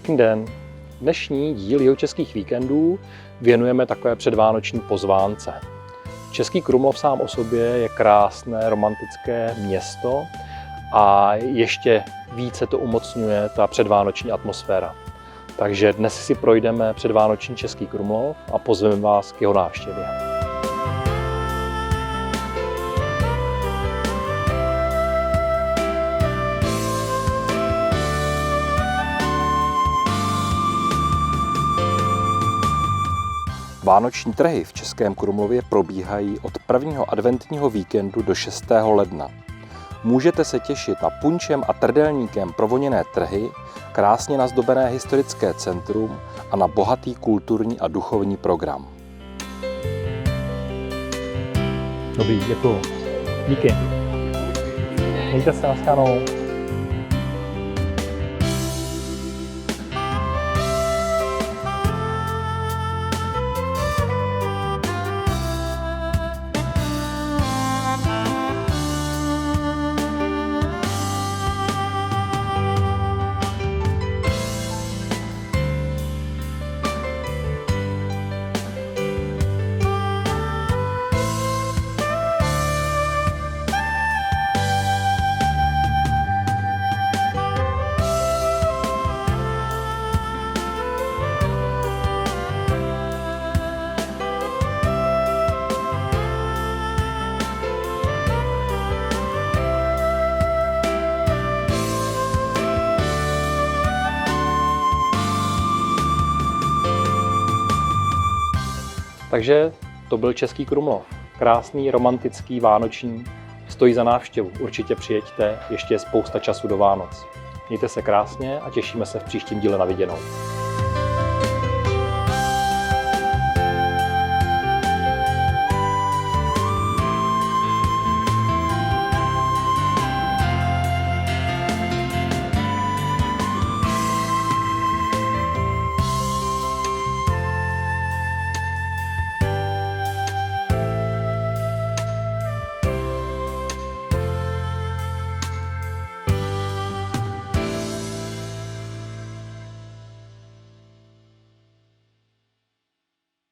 Pěkný den. Dnešní díl Jihočeských víkendů věnujeme takové předvánoční pozvánce. Český Krumlov sám o sobě je krásné, romantické město a ještě více to umocňuje ta předvánoční atmosféra. Takže dnes si projdeme předvánoční Český Krumlov a pozveme vás k jeho návštěvě. Vánoční trhy v Českém Krumlově probíhají od prvního adventního víkendu do 6. ledna. Můžete se těšit na punčem a trdelníkem provoněné trhy, krásně nazdobené historické centrum a na bohatý kulturní a duchovní program. Dobrý, děkuji. Díky. Mějte se, naschledanou. Takže to byl Český Krumlov. Krásný, romantický, vánoční, stojí za návštěvu. Určitě přijeďte, ještě je spousta času do Vánoc. Mějte se krásně a těšíme se v příštím díle na viděnou.